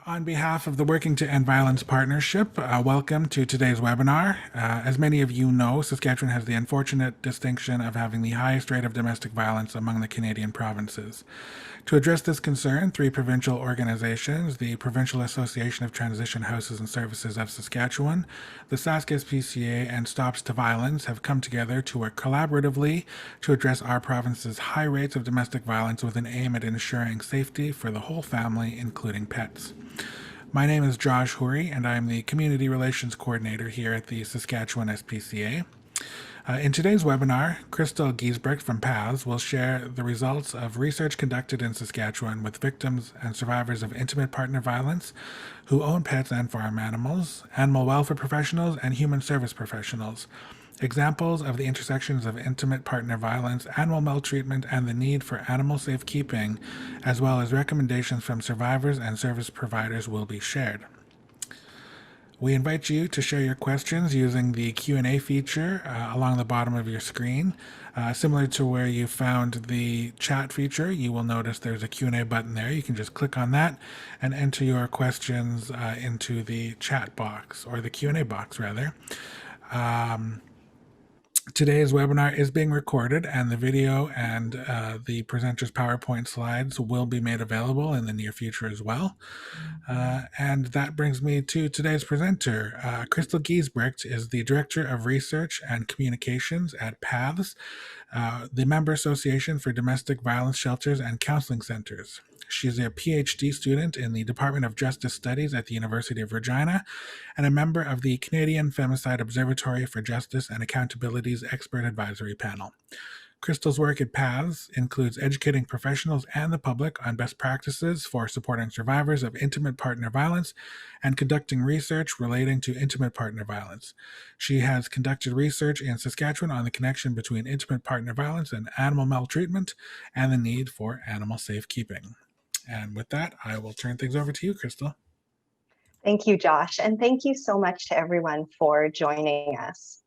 On behalf of the Working to End Violence Partnership, welcome to today's webinar. As many of you know, Saskatchewan has the unfortunate distinction of having the highest rate of domestic violence among the Canadian provinces. To address this concern, three provincial organizations, the Provincial Association of Transition Houses and Services of Saskatchewan, the Sask SPCA, and Stops to Violence have come together to work collaboratively to address our province's high rates of domestic violence with an aim at ensuring safety for the whole family, including pets. My name is Josh Houry, and I am the Community Relations Coordinator here at the Saskatchewan SPCA. In today's webinar, Crystal Giesbrecht from PATHS will share the results of research conducted in Saskatchewan with victims and survivors of intimate partner violence who own pets and farm animals, animal welfare professionals, and human service professionals. Examples of the intersections of intimate partner violence, animal maltreatment, and the need for animal safekeeping, as well as recommendations from survivors and service providers, will be shared. We invite you to share your questions using the Q&A feature along the bottom of your screen. Similar to where you found the chat feature, you will notice there's a Q&A button there. You can just click on that and enter your questions into the chat box, or the Q&A box rather. Today's webinar is being recorded, and the video and the presenter's PowerPoint slides will be made available in the near future as well. And that brings me to today's presenter. Crystal Giesbrecht is the Director of Research and Communications at PATHS, the Member Association for Domestic Violence Shelters and Counseling Centers. She's a PhD student in the Department of Justice Studies at the University of Regina and a member of the Canadian Femicide Observatory for Justice and Accountability's Expert Advisory Panel. Crystal's work at PATHS includes educating professionals and the public on best practices for supporting survivors of intimate partner violence and conducting research relating to intimate partner violence. She has conducted research in Saskatchewan on the connection between intimate partner violence and animal maltreatment and the need for animal safekeeping. And with that, I will turn things over to you, Crystal. Thank you, Josh, and thank you so much to everyone for joining us.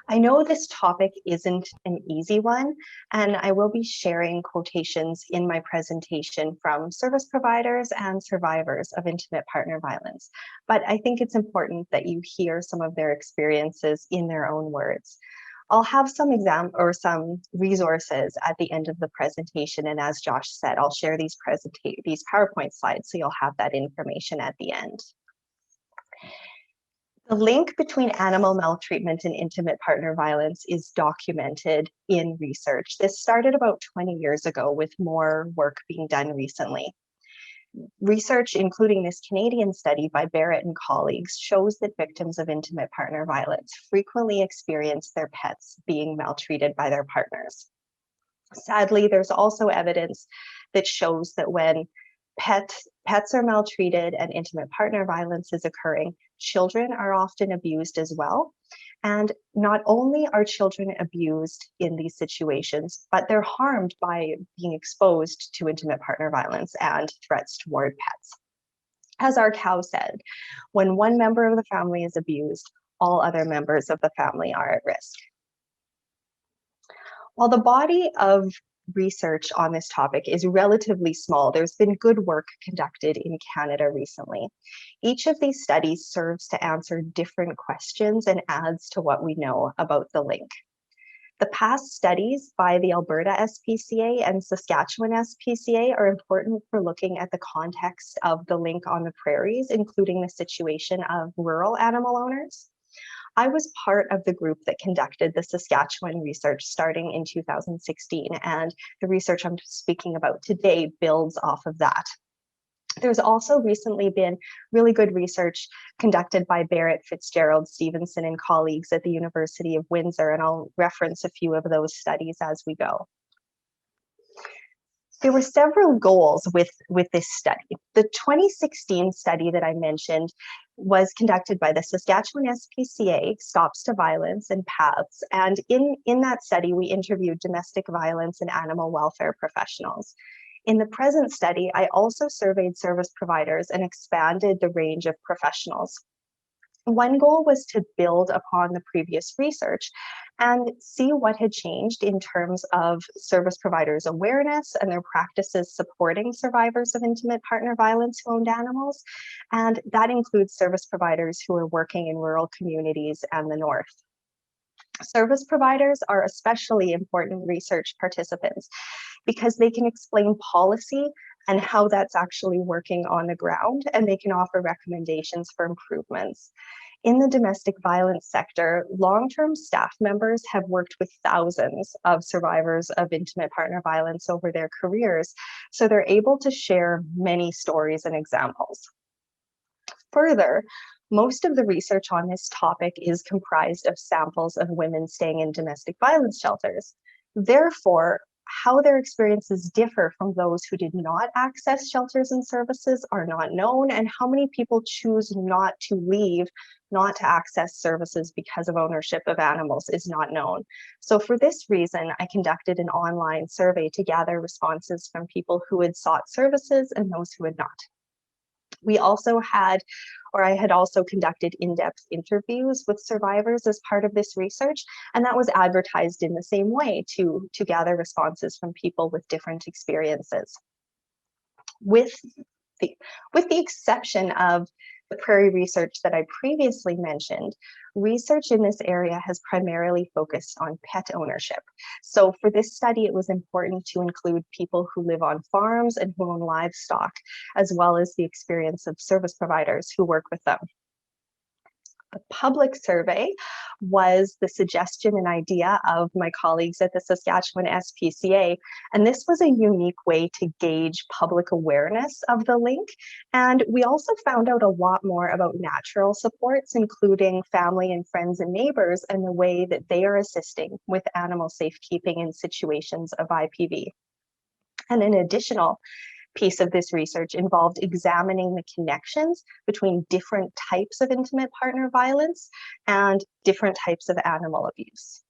I know this topic isn't an easy one, and I will be sharing quotations in my presentation from service providers and survivors of intimate partner violence, but I think it's important that you hear some of their experiences in their own words. I'll have some resources at the end of the presentation, and as Josh said, I'll share these PowerPoint slides so you'll have that information at the end. The link between animal maltreatment and intimate partner violence is documented in research. This started about 20 years ago, with more work being done recently. Research, including this Canadian study by Barrett and colleagues, shows that victims of intimate partner violence frequently experience their pets being maltreated by their partners. Sadly, there's also evidence that shows that when pets are maltreated and intimate partner violence is occurring, children are often abused as well. And not only are children abused in these situations, but they're harmed by being exposed to intimate partner violence and threats toward pets. As our cow said, when one member of the family is abused, all other members of the family are at risk. While the body of research on this topic is relatively small, there's been good work conducted in Canada recently. Each of these studies serves to answer different questions and adds to what we know about the link. The past studies by the Alberta SPCA and Saskatchewan SPCA are important for looking at the context of the link on the prairies, including the situation of rural animal owners. I was part of the group that conducted the Saskatchewan research starting in 2016, and the research I'm speaking about today builds off of that. There's also recently been really good research conducted by Barrett, Fitzgerald, Stevenson, and colleagues at the University of Windsor, and I'll reference a few of those studies as we go. There were several goals with this study. The 2016 study that I mentioned was conducted by the Saskatchewan SPCA, Stops to Violence, and PATHS. And in that study, we interviewed domestic violence and animal welfare professionals. In the present study, I also surveyed service providers and expanded the range of professionals. One goal was to build upon the previous research and see what had changed in terms of service providers' awareness and their practices supporting survivors of intimate partner violence who owned animals. And that includes service providers who are working in rural communities and the North. Service providers are especially important research participants because they can explain policy and how that's actually working on the ground, and they can offer recommendations for improvements. In the domestic violence sector, long-term staff members have worked with thousands of survivors of intimate partner violence over their careers, so they're able to share many stories and examples. Further, most of the research on this topic is comprised of samples of women staying in domestic violence shelters. Therefore, how their experiences differ from those who did not access shelters and services are not known, and how many people choose not to leave, not to access services because of ownership of animals is not known. So for this reason, I conducted an online survey to gather responses from people who had sought services and those who had not. We also had, or I had also conducted in-depth interviews with survivors as part of this research, and that was advertised in the same way to gather responses from people with different experiences. With the exception of the prairie research that I previously mentioned, research in this area has primarily focused on pet ownership. So for this study, it was important to include people who live on farms and who own livestock, as well as the experience of service providers who work with them. The public survey was the suggestion and idea of my colleagues at the Saskatchewan SPCA, and this was a unique way to gauge public awareness of the link. And we also found out a lot more about natural supports, including family and friends and neighbors, and the way that they are assisting with animal safekeeping in situations of IPV. And an additional piece of this research involved examining the connections between different types of intimate partner violence and different types of animal abuse.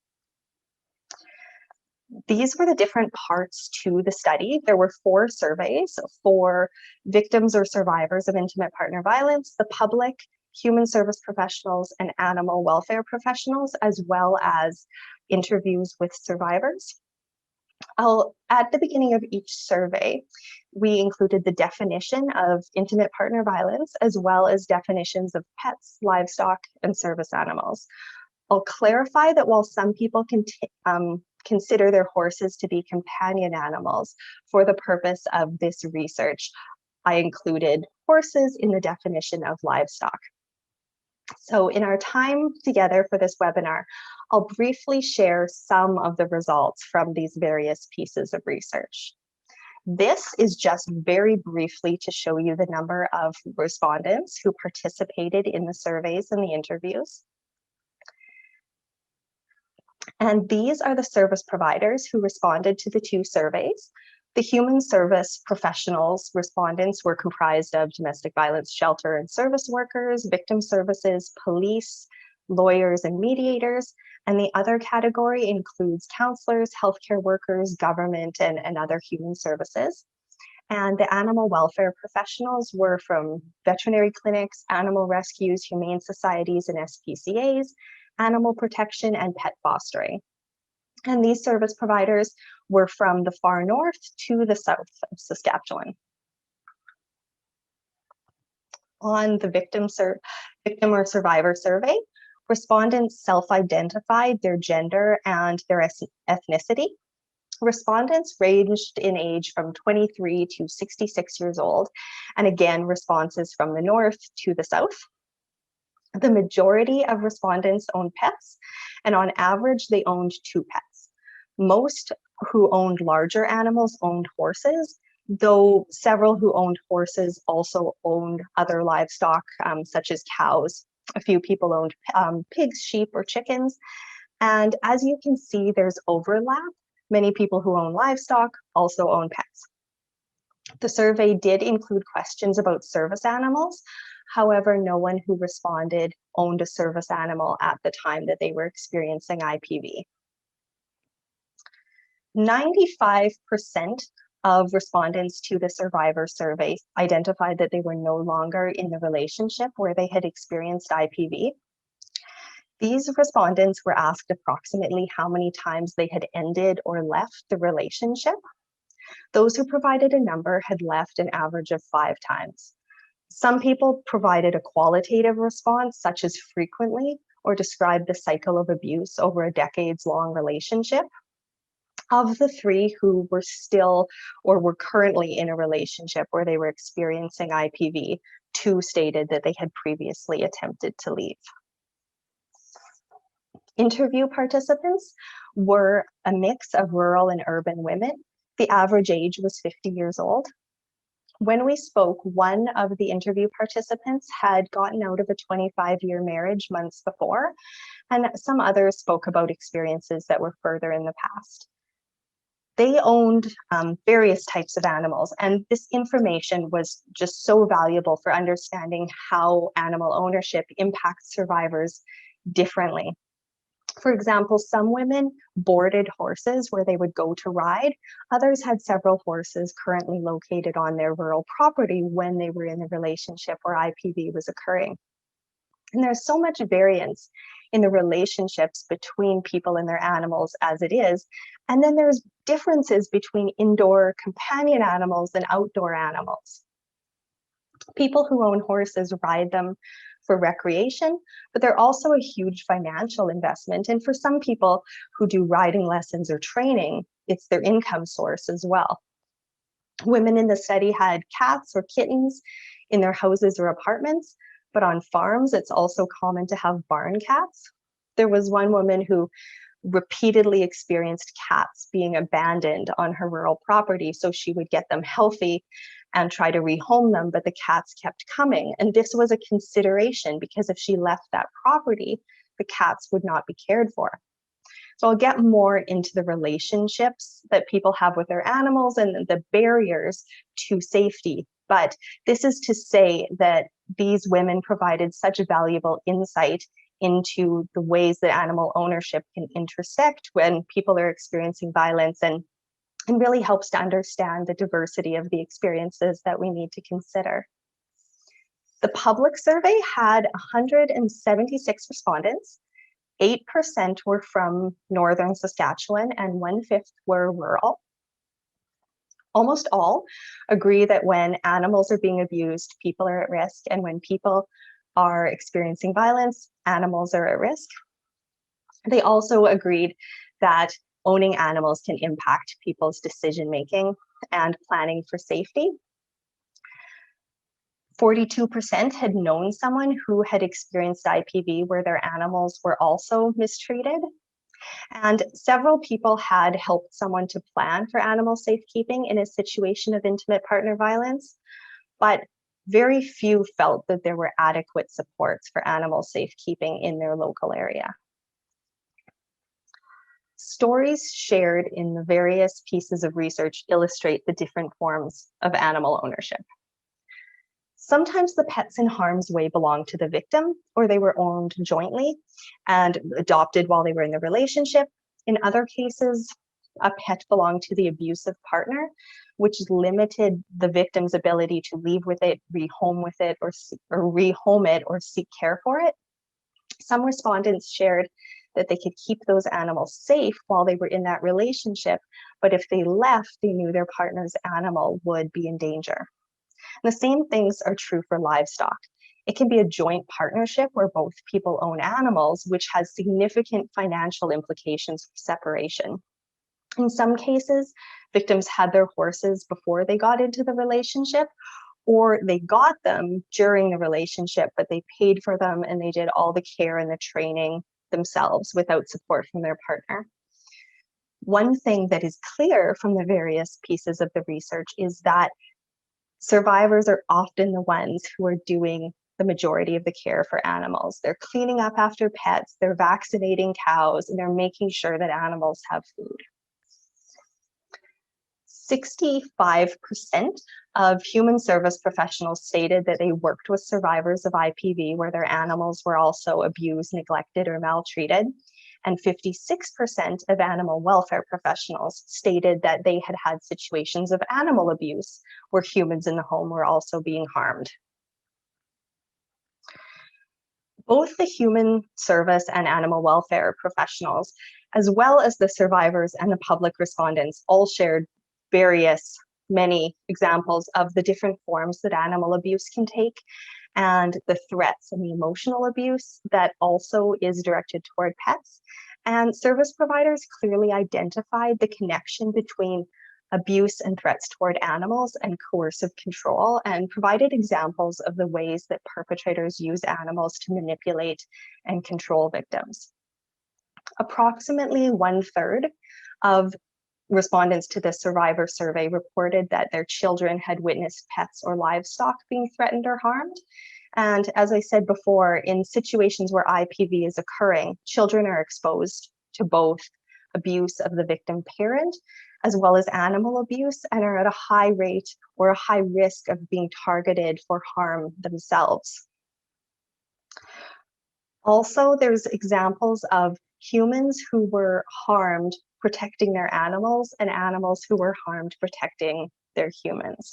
These were the different parts to the study. There were 4 surveys for victims or survivors of intimate partner violence, the public, human service professionals, and animal welfare professionals, as well as interviews with survivors. At the beginning of each survey, we included the definition of intimate partner violence, as well as definitions of pets, livestock, and service animals. I'll clarify that while some people can consider their horses to be companion animals, for the purpose of this research, I included horses in the definition of livestock. So in our time together for this webinar, I'll briefly share some of the results from these various pieces of research. This is just very briefly to show you the number of respondents who participated in the surveys and the interviews. And these are the service providers who responded to the 2 surveys. The human service professionals respondents were comprised of domestic violence shelter and service workers, victim services, police, lawyers, and mediators. And the other category includes counselors, healthcare workers, government, and other human services. And the animal welfare professionals were from veterinary clinics, animal rescues, humane societies, and SPCAs, animal protection, and pet fostering. And these service providers were from the far north to the south of Saskatchewan. On the victim or survivor survey, respondents self-identified their gender and their ethnicity. Respondents ranged in age from 23 to 66 years old, and again, responses from the north to the south. The majority of respondents owned pets, and on average, they owned 2 pets. Most who owned larger animals owned horses, though several who owned horses also owned other livestock, such as cows. A few people owned pigs, sheep, or chickens. And as you can see, there's overlap. Many people who own livestock also own pets. The survey did include questions about service animals. However, no one who responded owned a service animal at the time that they were experiencing IPV. 95% of respondents to the survivor survey identified that they were no longer in the relationship where they had experienced IPV. These respondents were asked approximately how many times they had ended or left the relationship. Those who provided a number had left an average of 5 times. Some people provided a qualitative response, such as frequently, or described the cycle of abuse over a decades-long relationship. Of the 3 who were still or were currently in a relationship where they were experiencing IPV, 2 stated that they had previously attempted to leave. Interview participants were a mix of rural and urban women. The average age was 50 years old. When we spoke, one of the interview participants had gotten out of a 25-year marriage months before, and some others spoke about experiences that were further in the past. They owned various types of animals, and this information was just so valuable for understanding how animal ownership impacts survivors differently. For example, some women boarded horses where they would go to ride. Others had several horses currently located on their rural property when they were in a relationship where IPV was occurring. And there's so much variance in the relationships between people and their animals as it is. And then there's differences between indoor companion animals and outdoor animals. People who own horses ride them for recreation, but they're also a huge financial investment. And for some people who do riding lessons or training, it's their income source as well. Women in the study had cats or kittens in their houses or apartments, but on farms, it's also common to have barn cats. There was one woman who repeatedly experienced cats being abandoned on her rural property, so she would get them healthy and try to rehome them, but the cats kept coming. And this was a consideration because if she left that property, the cats would not be cared for. So I'll get more into the relationships that people have with their animals and the barriers to safety. But this is to say that these women provided such valuable insight into the ways that animal ownership can intersect when people are experiencing violence, and really helps to understand the diversity of the experiences that we need to consider. The public survey had 176 respondents. 8% were from northern Saskatchewan and 1/5 were rural. Almost all agree that when animals are being abused, people are at risk, and when people are experiencing violence, animals are at risk. They also agreed that owning animals can impact people's decision-making and planning for safety. 42% had known someone who had experienced IPV where their animals were also mistreated. And several people had helped someone to plan for animal safekeeping in a situation of intimate partner violence, but very few felt that there were adequate supports for animal safekeeping in their local area. Stories shared in the various pieces of research illustrate the different forms of animal ownership. Sometimes the pets in harm's way belonged to the victim, or they were owned jointly and adopted while they were in the relationship. In other cases, a pet belonged to the abusive partner, which limited the victim's ability to leave with it, rehome it, or seek care for it. Some respondents shared that they could keep those animals safe while they were in that relationship, but if they left, they knew their partner's animal would be in danger. And the same things are true for livestock. It can be a joint partnership where both people own animals, which has significant financial implications for separation. In some cases, victims had their horses before they got into the relationship, or they got them during the relationship, but they paid for them and they did all the care and the training themselves without support from their partner. One thing that is clear from the various pieces of the research is that survivors are often the ones who are doing the majority of the care for animals. They're cleaning up after pets, they're vaccinating cows, and they're making sure that animals have food. 65% of human service professionals stated that they worked with survivors of IPV where their animals were also abused, neglected, or maltreated. and 56% of animal welfare professionals stated that they had had situations of animal abuse where humans in the home were also being harmed. Both the human service and animal welfare professionals, as well as the survivors and the public respondents, all shared many examples of the different forms that animal abuse can take and the threats and the emotional abuse that also is directed toward pets. And service providers clearly identified the connection between abuse and threats toward animals and coercive control, and provided examples of the ways that perpetrators use animals to manipulate and control victims. Approximately 1/3 of respondents to the survivor survey reported that their children had witnessed pets or livestock being threatened or harmed. And as I said before, in situations where IPV is occurring, children are exposed to both abuse of the victim parent as well as animal abuse, and are at a high rate or a high risk of being targeted for harm themselves. Also, there's examples of humans who were harmed protecting their animals and animals who were harmed protecting their humans.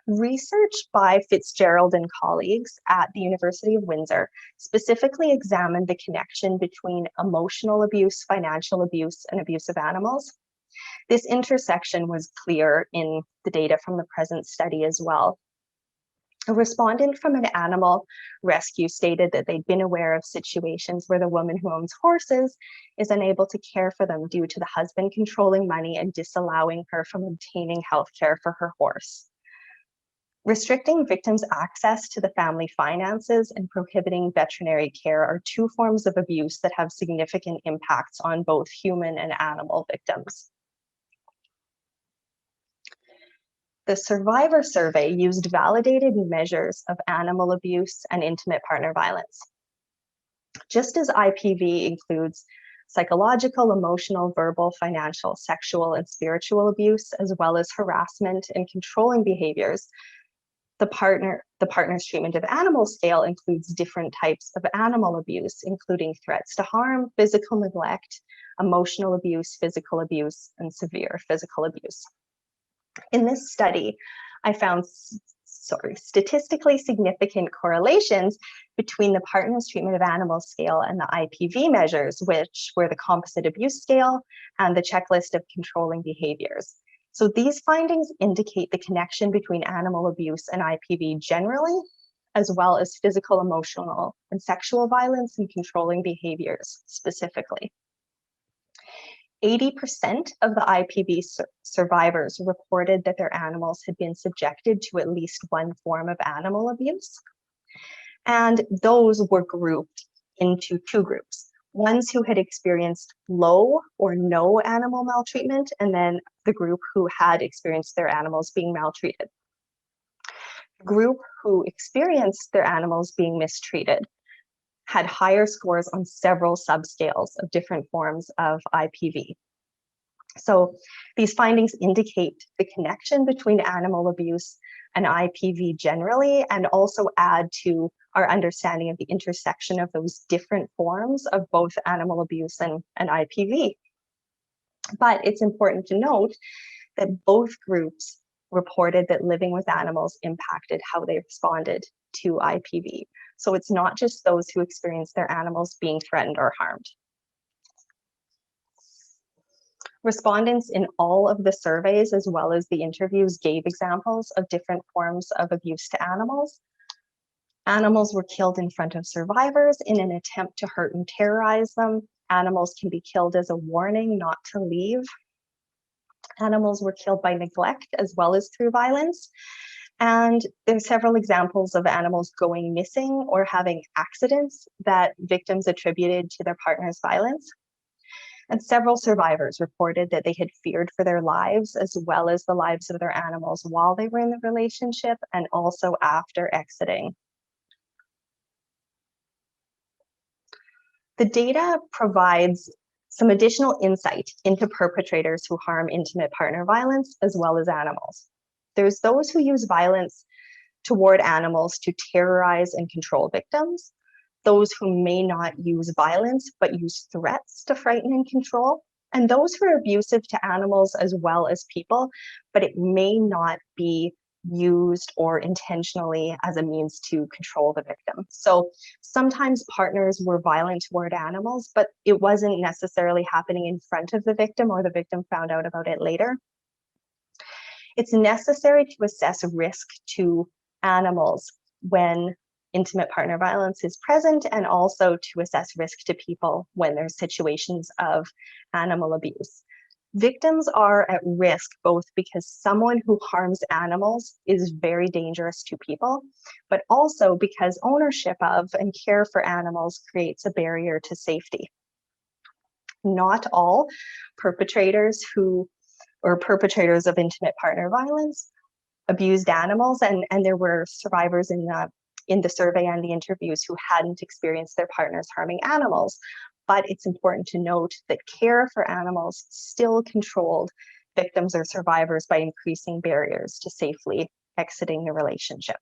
Research by Fitzgerald and colleagues at the University of Windsor specifically examined the connection between emotional abuse, financial abuse, and abuse of animals. This intersection was clear in the data from the present study as well. A respondent from an animal rescue stated that they'd been aware of situations where the woman who owns horses is unable to care for them due to the husband controlling money and disallowing her from obtaining health care for her horse. Restricting victims' access to the family finances and prohibiting veterinary care are two forms of abuse that have significant impacts on both human and animal victims. The survivor survey used validated measures of animal abuse and intimate partner violence. Just as IPV includes psychological, emotional, verbal, financial, sexual, and spiritual abuse, as well as harassment and controlling behaviors, the partner's treatment of animal scale includes different types of animal abuse, including threats to harm, physical neglect, emotional abuse, physical abuse, and severe physical abuse. In this study, I found statistically significant correlations between the partner's treatment of animal scale and the IPV measures, which were the composite abuse scale and the checklist of controlling behaviors. So these findings indicate the connection between animal abuse and IPV generally, as well as physical, emotional, and sexual violence and controlling behaviors specifically. 80% of the IPV survivors reported that their animals had been subjected to at least one form of animal abuse. And those were grouped into two groups. Ones who had experienced low or no animal maltreatment, and then the group who had experienced their animals being maltreated. The group who experienced their animals being mistreated had higher scores on several subscales of different forms of IPV. So these findings indicate the connection between animal abuse and IPV generally, and also add to our understanding of the intersection of those different forms of both animal abuse and IPV. But it's important to note that both groups reported that living with animals impacted how they responded to IPV. So it's not just those who experienced their animals being threatened or harmed. Respondents in all of the surveys, as well as the interviews, gave examples of different forms of abuse to animals. Animals were killed in front of survivors in an attempt to hurt and terrorize them. Animals can be killed as a warning not to leave. Animals were killed by neglect as well as through violence. And there are several examples of animals going missing or having accidents that victims attributed to their partner's violence. And several survivors reported that they had feared for their lives as well as the lives of their animals while they were in the relationship and also after exiting. The data provides some additional insight into perpetrators who harm intimate partner violence as well as animals. There's those who use violence toward animals to terrorize and control victims. those who may not use violence but use threats to frighten and control, and those who are abusive to animals as well as people, but it may not be used or intentionally as a means to control the victim. So sometimes partners were violent toward animals, but it wasn't necessarily happening in front of the victim, or the victim found out about it later. It's necessary to assess risk to animals when intimate partner violence is present, and also to assess risk to people when there's situations of animal abuse. Victims are at risk both because someone who harms animals is very dangerous to people, but also because ownership of and care for animals creates a barrier to safety. Not all perpetrators of intimate partner violence abused animals, and there were survivors in the survey and the interviews who hadn't experienced their partners harming animals. But it's important to note that care for animals still controlled victims or survivors by increasing barriers to safely exiting the relationship.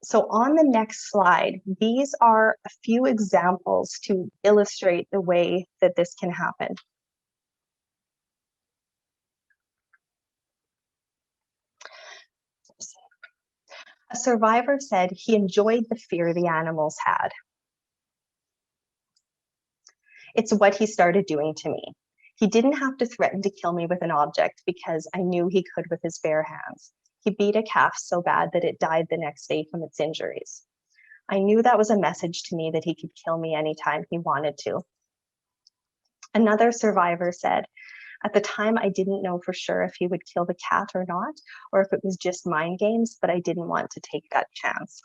So on the next slide, these are a few examples to illustrate the way that this can happen. A survivor said he enjoyed the fear the animals had. It's what he started doing to me. He didn't have to threaten to kill me with an object because I knew he could with his bare hands. He beat a calf so bad that it died the next day from its injuries. I knew that was a message to me that he could kill me anytime he wanted to. Another survivor said, at the time, I didn't know for sure if he would kill the cat or not, or if it was just mind games, but I didn't want to take that chance.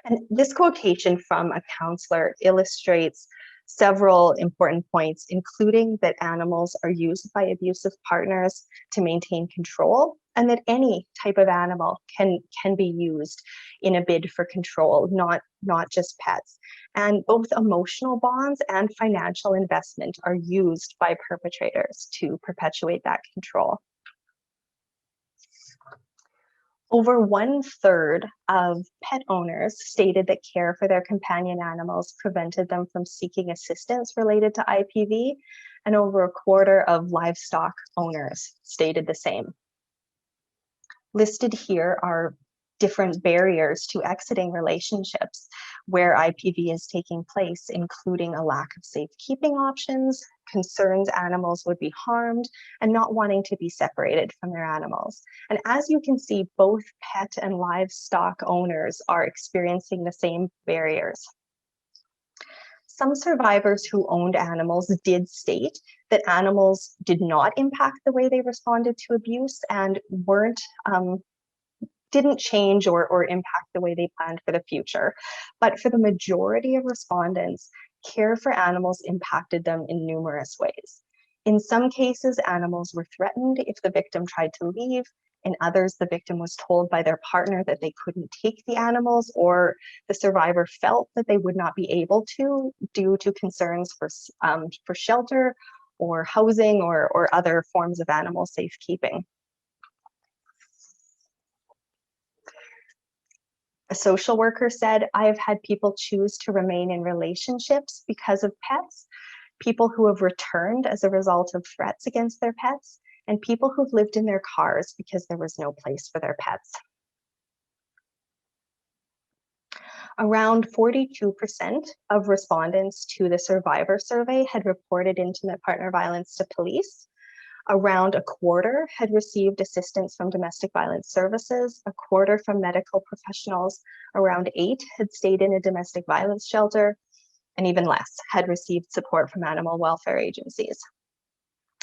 And this quotation from a counselor illustrates several important points, including that animals are used by abusive partners to maintain control, and that any type of animal can be used in a bid for control, not just pets. And both emotional bonds and financial investment are used by perpetrators to perpetuate that control. Over 1/3 of pet owners stated that care for their companion animals prevented them from seeking assistance related to IPV, and over 1/4 of livestock owners stated the same. Listed here are different barriers to exiting relationships where IPV is taking place, including a lack of safekeeping options, concerns animals would be harmed, and not wanting to be separated from their animals. And as you can see, both pet and livestock owners are experiencing the same barriers. Some survivors who owned animals did state that animals did not impact the way they responded to abuse and didn't change or impact the way they planned for the future. But for the majority of respondents, care for animals impacted them in numerous ways. In some cases, animals were threatened if the victim tried to leave. In others, the victim was told by their partner that they couldn't take the animals, or the survivor felt that they would not be able to due to concerns for shelter or housing or other forms of animal safekeeping. A social worker said, I have had people choose to remain in relationships because of pets, people who have returned as a result of threats against their pets, and people who've lived in their cars because there was no place for their pets. Around 42% of respondents to the survivor survey had reported intimate partner violence to police. Around 1/4 had received assistance from domestic violence services, 1/4 from medical professionals, around 8 had stayed in a domestic violence shelter, and even less had received support from animal welfare agencies.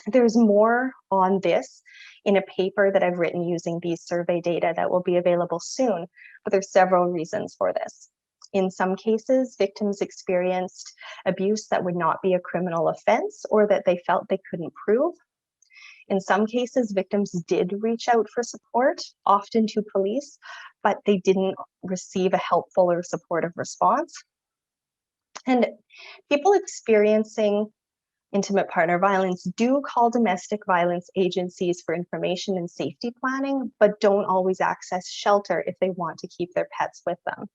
There's more on this in a paper that I've written using these survey data that will be available soon, but there's several reasons for this. In some cases, victims experienced abuse that would not be a criminal offense or that they felt they couldn't prove. In some cases, victims did reach out for support, often to police, but they didn't receive a helpful or supportive response. And people experiencing Intimate partner violence do call domestic violence agencies for information and safety planning, but don't always access shelter if they want to keep their pets with them.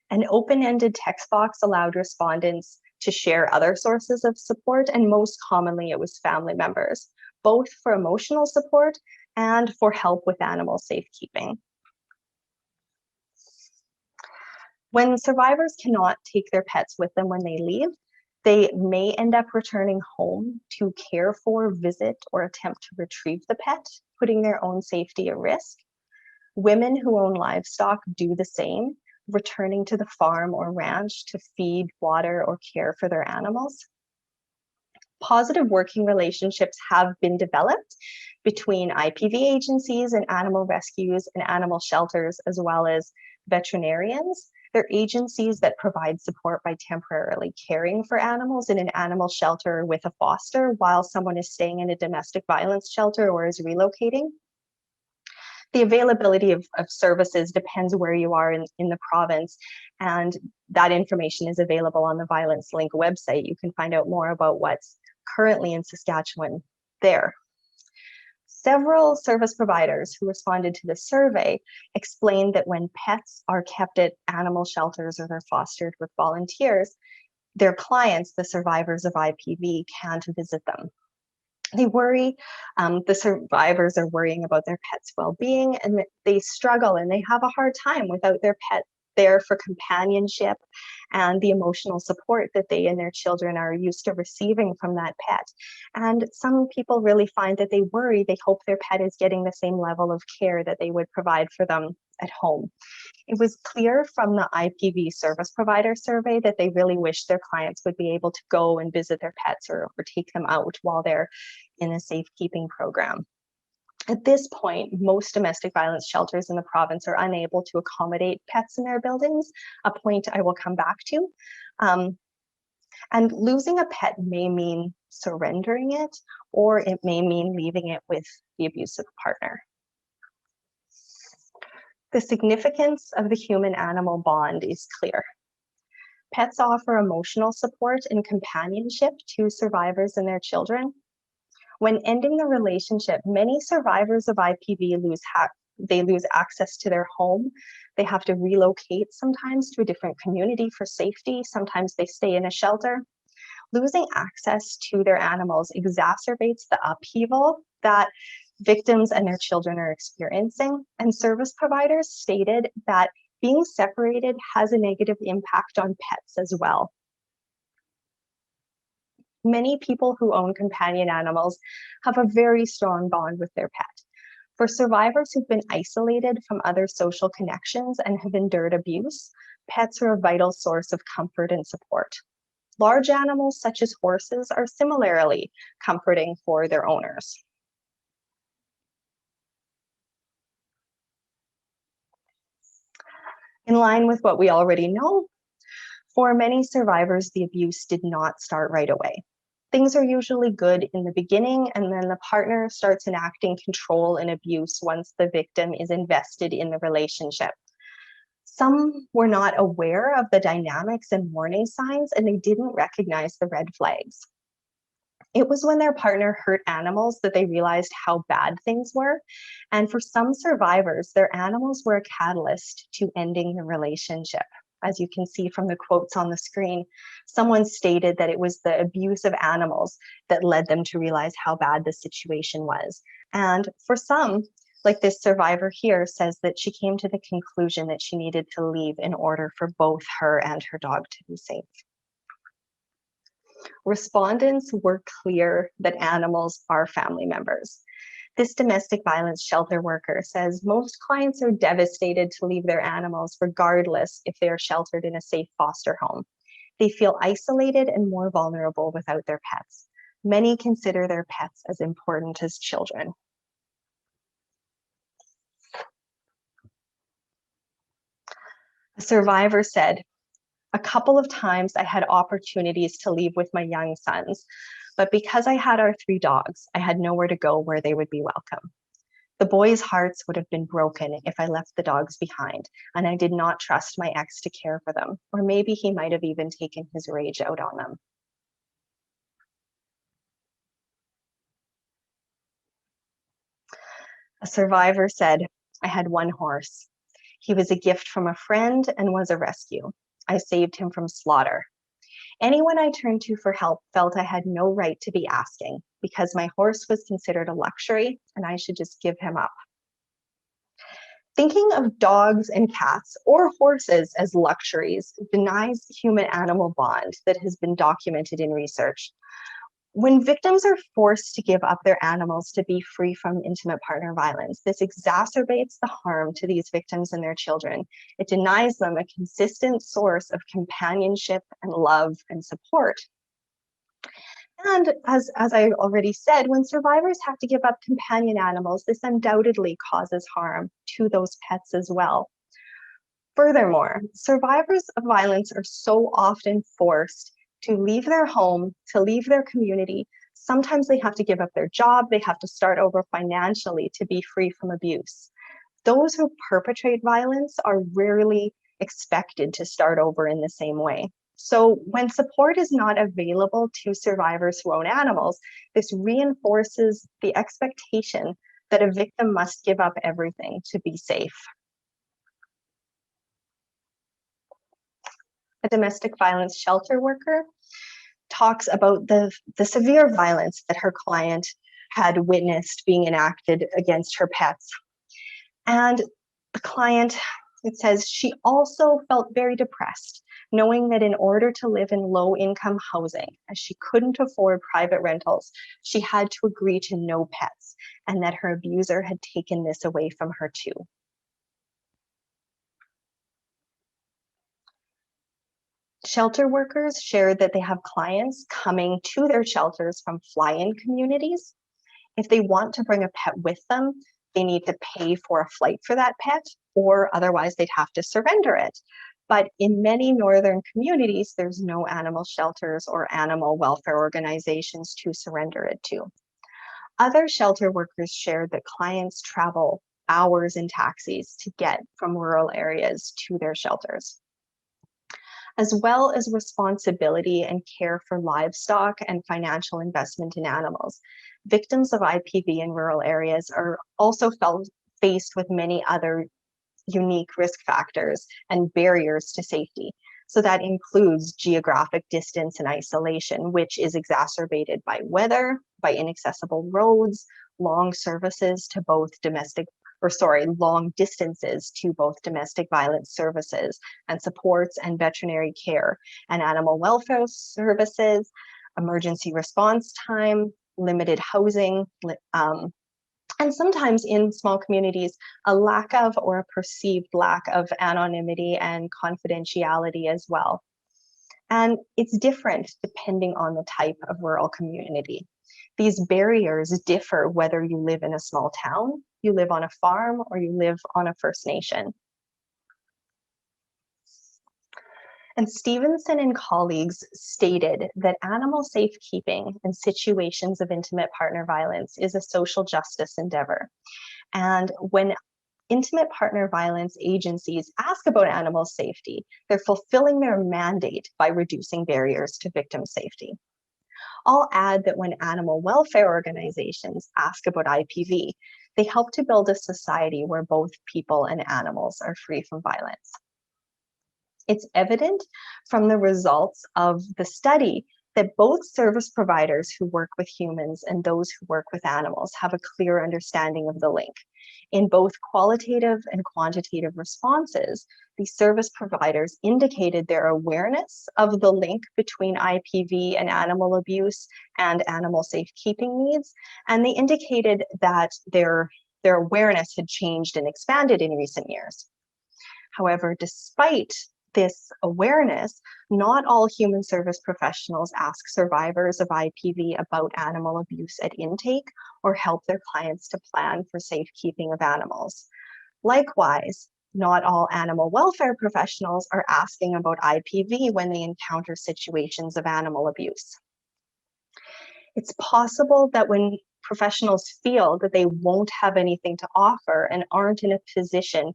An open-ended text box allowed respondents to share other sources of support, and most commonly it was family members, both for emotional support and for help with animal safekeeping. When survivors cannot take their pets with them when they leave, they may end up returning home to care for, visit, or attempt to retrieve the pet, putting their own safety at risk. Women who own livestock do the same, returning to the farm or ranch to feed, water, or care for their animals. Positive working relationships have been developed between IPV agencies and animal rescues and animal shelters, as well as veterinarians. They're agencies that provide support by temporarily caring for animals in an animal shelter with a foster while someone is staying in a domestic violence shelter or is relocating. The availability of services depends where you are in the province, and that information is available on the Violence Link website. You can find out more about what's currently in Saskatchewan there. Several service providers who responded to the survey explained that when pets are kept at animal shelters or they're fostered with volunteers, their clients, the survivors of IPV, can't visit them. They worry, the survivors are worrying about their pet's well-being, and they struggle and they have a hard time without their pet there for companionship and the emotional support that they and their children are used to receiving from that pet. And some people really find that they worry, they hope their pet is getting the same level of care that they would provide for them at home. It was clear from the IPV service provider survey that they really wish their clients would be able to go and visit their pets or take them out while they're in a safekeeping program. At this point, most domestic violence shelters in the province are unable to accommodate pets in their buildings, a point I will come back to. And losing a pet may mean surrendering it, or it may mean leaving it with the abusive partner. The significance of the human-animal bond is clear. Pets offer emotional support and companionship to survivors and their children. When ending the relationship, many survivors of IPV lose access to their home. They have to relocate sometimes to a different community for safety. Sometimes they stay in a shelter. Losing access to their animals exacerbates the upheaval that victims and their children are experiencing. And service providers stated that being separated has a negative impact on pets as well. Many people who own companion animals have a very strong bond with their pet. For survivors who've been isolated from other social connections and have endured abuse, pets are a vital source of comfort and support. Large animals such as horses are similarly comforting for their owners. In line with what we already know, for many survivors, the abuse did not start right away. Things are usually good in the beginning, and then the partner starts enacting control and abuse once the victim is invested in the relationship. Some were not aware of the dynamics and warning signs, and they didn't recognize the red flags. It was when their partner hurt animals that they realized how bad things were. And for some survivors, their animals were a catalyst to ending the relationship. As you can see from the quotes on the screen, someone stated that it was the abuse of animals that led them to realize how bad the situation was. And for some, like this survivor here, says that she came to the conclusion that she needed to leave in order for both her and her dog to be safe. Respondents were clear that animals are family members. This domestic violence shelter worker says most clients are devastated to leave their animals regardless if they are sheltered in a safe foster home. They feel isolated and more vulnerable without their pets. Many consider their pets as important as children. A survivor said, "A couple of times I had opportunities to leave with my young sons, but because I had our 3 dogs, I had nowhere to go where they would be welcome. The boys' hearts would have been broken if I left the dogs behind, and I did not trust my ex to care for them, or maybe he might have even taken his rage out on them." A survivor said, "I had one horse. He was a gift from a friend and was a rescue. I saved him from slaughter. Anyone I turned to for help felt I had no right to be asking because my horse was considered a luxury and I should just give him up." Thinking of dogs and cats or horses as luxuries denies the human-animal bond that has been documented in research. When victims are forced to give up their animals to be free from intimate partner violence, this exacerbates the harm to these victims and their children. It denies them a consistent source of companionship and love and support. And as I already said, when survivors have to give up companion animals, this undoubtedly causes harm to those pets as well. Furthermore, survivors of violence are so often forced to leave their home, to leave their community. Sometimes they have to give up their job, they have to start over financially to be free from abuse. Those who perpetrate violence are rarely expected to start over in the same way. So when support is not available to survivors who own animals, this reinforces the expectation that a victim must give up everything to be safe. A domestic violence shelter worker talks about the severe violence that her client had witnessed being enacted against her pets. And the client, it says, she also felt very depressed, knowing that in order to live in low-income housing, as she couldn't afford private rentals, she had to agree to no pets, and that her abuser had taken this away from her too. Shelter workers shared that they have clients coming to their shelters from fly-in communities. If they want to bring a pet with them, they need to pay for a flight for that pet, or otherwise they'd have to surrender it. But in many northern communities, there's no animal shelters or animal welfare organizations to surrender it to. Other shelter workers shared that clients travel hours in taxis to get from rural areas to their shelters. As well as responsibility and care for livestock and financial investment in animals, victims of IPV in rural areas are also faced with many other unique risk factors and barriers to safety. So that includes geographic distance and isolation, which is exacerbated by weather, by inaccessible roads, long services to both long distances to both domestic violence services and supports and veterinary care and animal welfare services, emergency response time, limited housing, and sometimes in small communities, a lack of or a perceived lack of anonymity and confidentiality as well. And it's different depending on the type of rural community. These barriers differ whether you live in a small town, you live on a farm, or you live on a First Nation. And Stevenson and colleagues stated that animal safekeeping in situations of intimate partner violence is a social justice endeavor. And when intimate partner violence agencies ask about animal safety, they're fulfilling their mandate by reducing barriers to victim safety. I'll add that when animal welfare organizations ask about IPV, they help to build a society where both people and animals are free from violence. It's evident from the results of the study that both service providers who work with humans and those who work with animals have a clear understanding of the link. In both qualitative and quantitative responses, the service providers indicated their awareness of the link between IPV and animal abuse and animal safekeeping needs, and they indicated that their awareness had changed and expanded in recent years. However, despite this awareness, not all human service professionals ask survivors of IPV about animal abuse at intake or help their clients to plan for safekeeping of animals. Likewise, not all animal welfare professionals are asking about IPV when they encounter situations of animal abuse. It's possible that when professionals feel that they won't have anything to offer and aren't in a position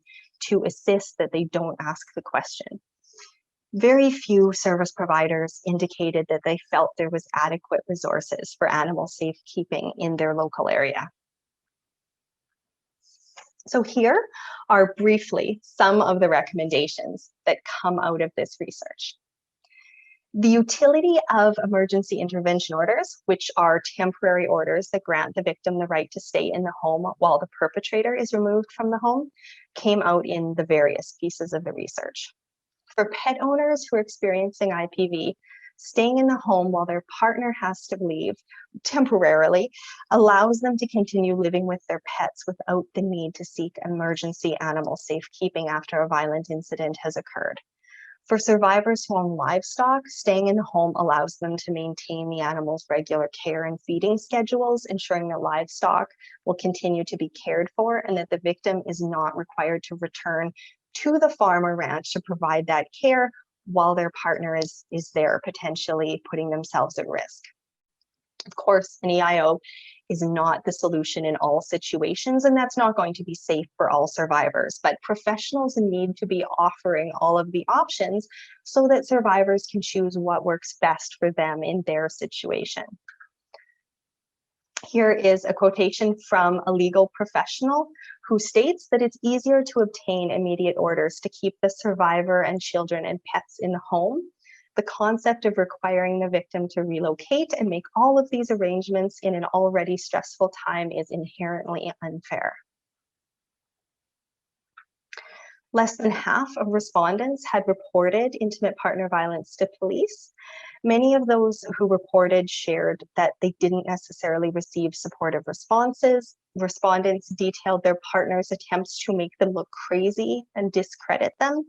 to assist, that they don't ask the question. Very few service providers indicated that they felt there was adequate resources for animal safekeeping in their local area. So here are briefly some of the recommendations that come out of this research. The utility of emergency intervention orders, which are temporary orders that grant the victim the right to stay in the home while the perpetrator is removed from the home, came out in the various pieces of the research. For pet owners who are experiencing IPV, staying in the home while their partner has to leave temporarily allows them to continue living with their pets without the need to seek emergency animal safekeeping after a violent incident has occurred. For survivors who own livestock, staying in the home allows them to maintain the animal's regular care and feeding schedules, ensuring that livestock will continue to be cared for and that the victim is not required to return to the farm or ranch to provide that care while their partner is there, potentially putting themselves at risk. Of course, an EIO is not the solution in all situations, and that's not going to be safe for all survivors, but professionals need to be offering all of the options so that survivors can choose what works best for them in their situation. Here is a quotation from a legal professional who states that it's easier to obtain immediate orders to keep the survivor and children and pets in the home. The concept of requiring the victim to relocate and make all of these arrangements in an already stressful time is inherently unfair. Less than half of respondents had reported intimate partner violence to police. Many of those who reported shared that they didn't necessarily receive supportive responses. Respondents detailed their partner's attempts to make them look crazy and discredit them.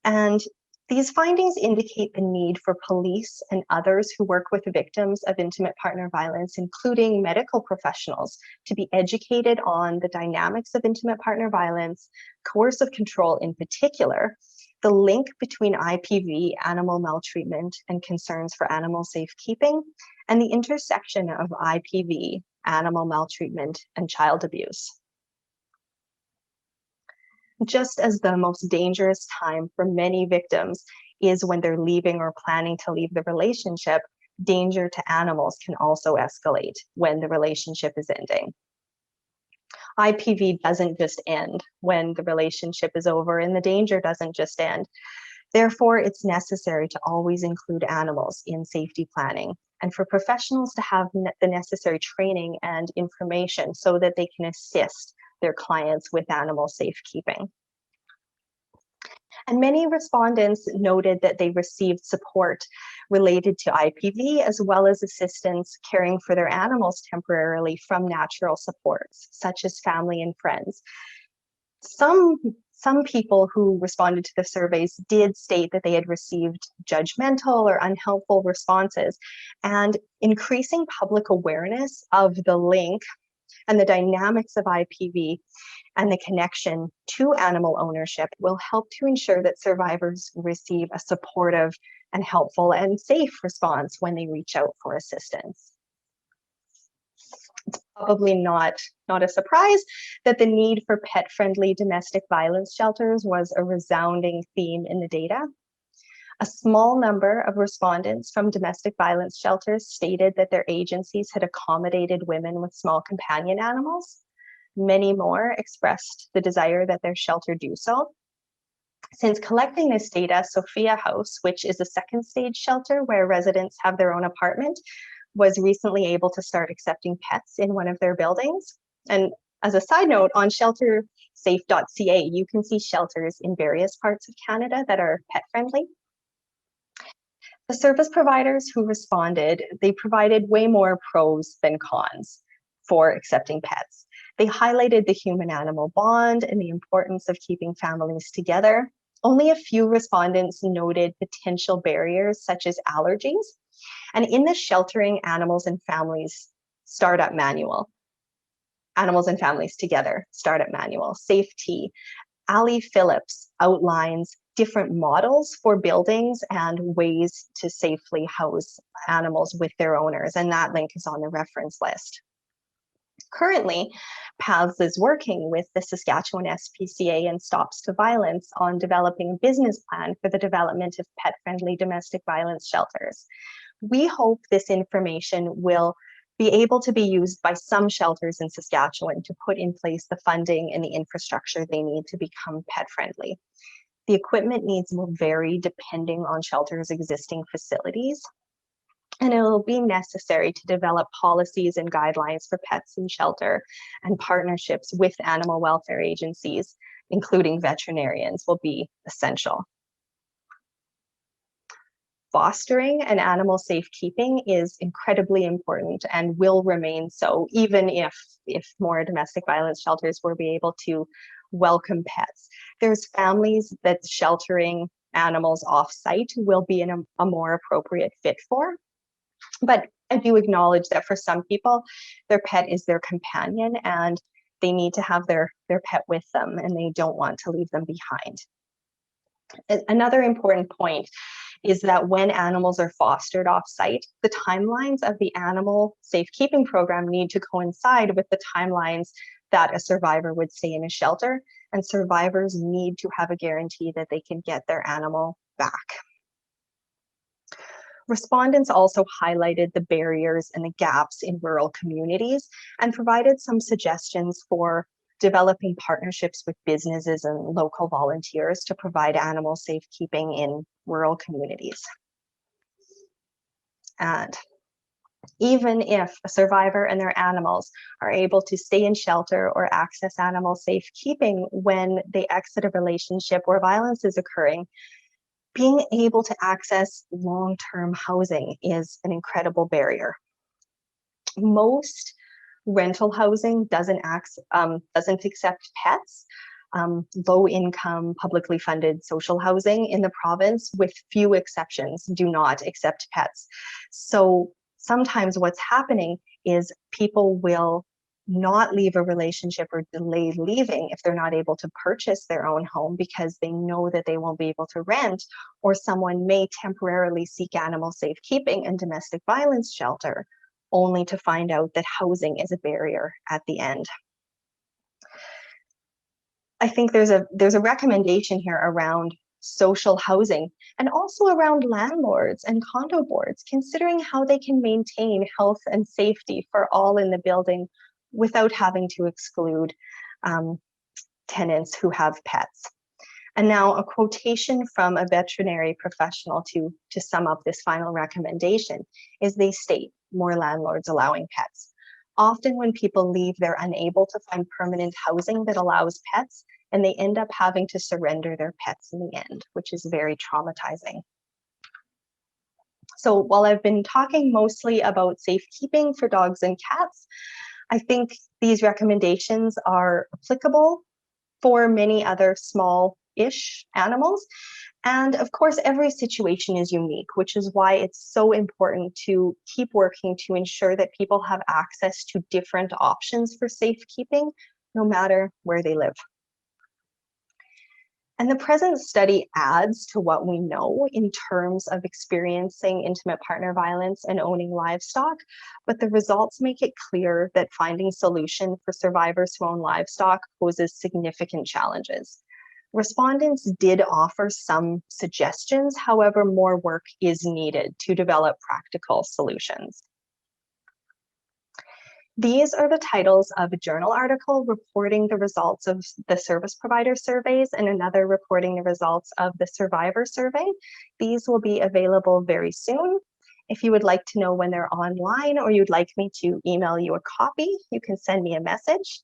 And these findings indicate the need for police and others who work with victims of intimate partner violence, including medical professionals, to be educated on the dynamics of intimate partner violence, coercive control in particular, the link between IPV, animal maltreatment, and concerns for animal safekeeping, and the intersection of IPV, animal maltreatment, and child abuse. Just as the most dangerous time for many victims is when they're leaving or planning to leave the relationship, danger to animals can also escalate when the relationship is ending. IPV doesn't just end when the relationship is over, and the danger doesn't just end. Therefore, it's necessary to always include animals in safety planning and for professionals to have the necessary training and information so that they can assist their clients with animal safekeeping. And many respondents noted that they received support related to IPV as well as assistance caring for their animals temporarily from natural supports, such as family and friends. Some people who responded to the surveys did state that they had received judgmental or unhelpful responses, and increasing public awareness of the link and the dynamics of IPV and the connection to animal ownership will help to ensure that survivors receive a supportive and helpful and safe response when they reach out for assistance. It's probably not a surprise that the need for pet-friendly domestic violence shelters was a resounding theme in the data. A small number of respondents from domestic violence shelters stated that their agencies had accommodated women with small companion animals. Many more expressed the desire that their shelter do so. Since collecting this data, Sophia House, which is a second stage shelter where residents have their own apartment, was recently able to start accepting pets in one of their buildings. And as a side note, on sheltersafe.ca, you can see shelters in various parts of Canada that are pet friendly. The service providers who responded, they provided way more pros than cons for accepting pets. They highlighted the human-animal bond and the importance of keeping families together. Only a few respondents noted potential barriers such as allergies. And in the Sheltering Animals and Families Startup Manual, Animals and Families Together Startup Manual, Safety, Ali Phillips outlines different models for buildings and ways to safely house animals with their owners, and that link is on the reference list. Currently, PATHS is working with the Saskatchewan SPCA and Stops to Violence on developing a business plan for the development of pet-friendly domestic violence shelters. We hope this information will be able to be used by some shelters in Saskatchewan to put in place the funding and the infrastructure they need to become pet friendly. The equipment needs will vary depending on shelters' existing facilities, and it will be necessary to develop policies and guidelines for pets in shelter, and partnerships with animal welfare agencies, including veterinarians, will be essential. Fostering and animal safekeeping is incredibly important and will remain so, even if more domestic violence shelters will be able to welcome pets. There's families that sheltering animals off-site will be in a more appropriate fit for. But I do acknowledge that for some people, their pet is their companion and they need to have their pet with them and they don't want to leave them behind. Another important point is that when animals are fostered off-site, the timelines of the animal safekeeping program need to coincide with the timelines that a survivor would stay in a shelter, and survivors need to have a guarantee that they can get their animal back. Respondents also highlighted the barriers and the gaps in rural communities and provided some suggestions for developing partnerships with businesses and local volunteers to provide animal safekeeping in rural communities. And even if a survivor and their animals are able to stay in shelter or access animal safekeeping when they exit a relationship where violence is occurring, being able to access long-term housing is an incredible barrier. Most rental housing doesn't accept pets. Low-income, publicly funded social housing in the province, with few exceptions, do not accept pets. So sometimes what's happening is people will not leave a relationship or delay leaving if they're not able to purchase their own home because they know that they won't be able to rent, or someone may temporarily seek animal safekeeping and domestic violence shelter only to find out that housing is a barrier at the end. I think there's a recommendation here around social housing and also around landlords and condo boards, considering how they can maintain health and safety for all in the building without having to exclude tenants who have pets. And now a quotation from a veterinary professional to sum up this final recommendation is they state, more landlords allowing pets. Often when people leave, they're unable to find permanent housing that allows pets, and they end up having to surrender their pets in the end, which is very traumatizing. So while I've been talking mostly about safekeeping for dogs and cats, I think these recommendations are applicable for many other small-ish animals. And of course, every situation is unique, which is why it's so important to keep working to ensure that people have access to different options for safekeeping, no matter where they live. And the present study adds to what we know in terms of experiencing intimate partner violence and owning livestock, but the results make it clear that finding solution for survivors who own livestock poses significant challenges. Respondents did offer some suggestions, however, more work is needed to develop practical solutions. These are the titles of a journal article reporting the results of the service provider surveys and another reporting the results of the survivor survey. These will be available very soon. If you would like to know when they're online or you'd like me to email you a copy, you can send me a message.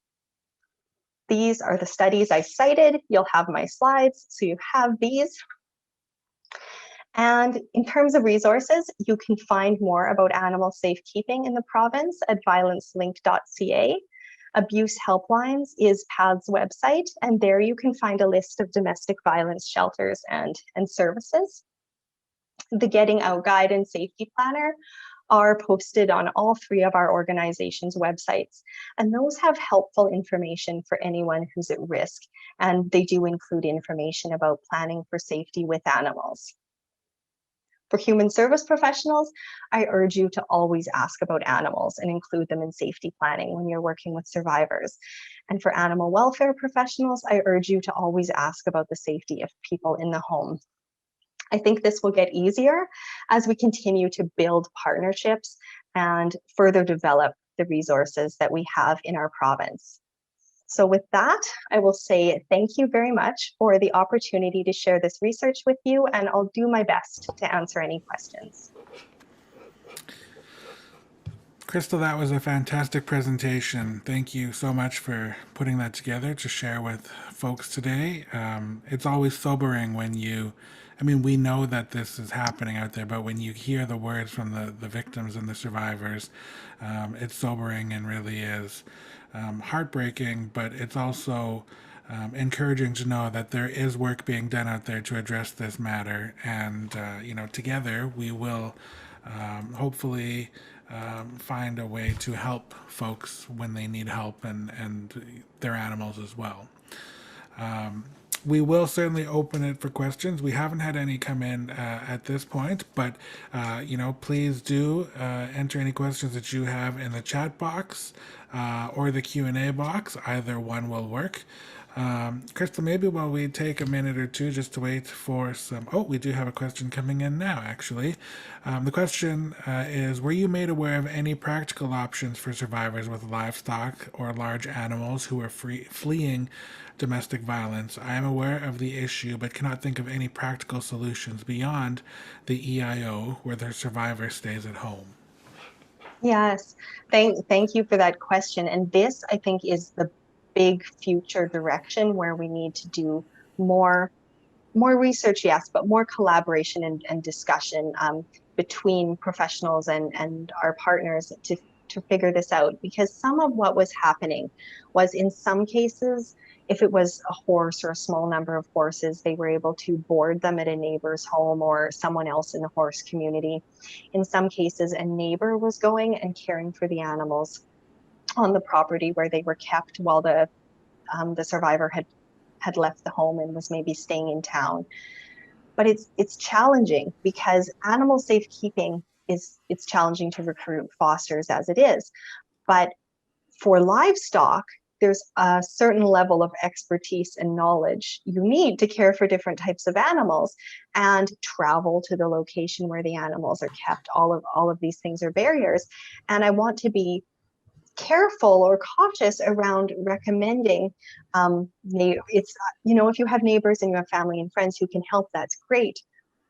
These are the studies I cited. You'll have my slides, so you have these. And in terms of resources, you can find more about animal safekeeping in the province at violencelink.ca. Abuse Helplines is PATH's website, and there you can find a list of domestic violence shelters and services. The Getting Out Guide and Safety Planner are posted on all three of our organization's websites, and those have helpful information for anyone who's at risk, and they do include information about planning for safety with animals. For human service professionals, I urge you to always ask about animals and include them in safety planning when you're working with survivors. And for animal welfare professionals, I urge you to always ask about the safety of people in the home. I think this will get easier as we continue to build partnerships and further develop the resources that we have in our province. So with that, I will say thank you very much for the opportunity to share this research with you, and I'll do my best to answer any questions. Crystal, that was a fantastic presentation. Thank you so much for putting that together to share with folks today. It's always sobering when we know that this is happening out there, but when you hear the words from the victims and the survivors, it's sobering and really is heartbreaking, but it's also encouraging to know that there is work being done out there to address this matter. And, together we will hopefully find a way to help folks when they need help and their animals as well. We will certainly open it for questions. We haven't had any come in at this point, but please do enter any questions that you have in the chat box or the Q&A box. Either one will work. Crystal, maybe while we take a minute or two just to wait for some... Oh, we do have a question coming in now, actually. The question is, were you made aware of any practical options for survivors with livestock or large animals who are fleeing domestic violence? I am aware of the issue, but cannot think of any practical solutions beyond the EIO where the survivor stays at home. Yes, thank you for that question. And this, I think, is the big future direction where we need to do more research, yes, but more collaboration and discussion between professionals and our partners to figure this out. Because some of what was happening was, in some cases, if it was a horse or a small number of horses, they were able to board them at a neighbor's home or someone else in the horse community. In some cases, a neighbor was going and caring for the animals on the property where they were kept while the survivor had left the home and was maybe staying in town. But it's challenging because animal safekeeping it's challenging to recruit fosters as it is. But for livestock, there's a certain level of expertise and knowledge you need to care for different types of animals and travel to the location where the animals are kept. All of these things are barriers. And I want to be careful or cautious around recommending it's if you have neighbors and you have family and friends who can help, that's great,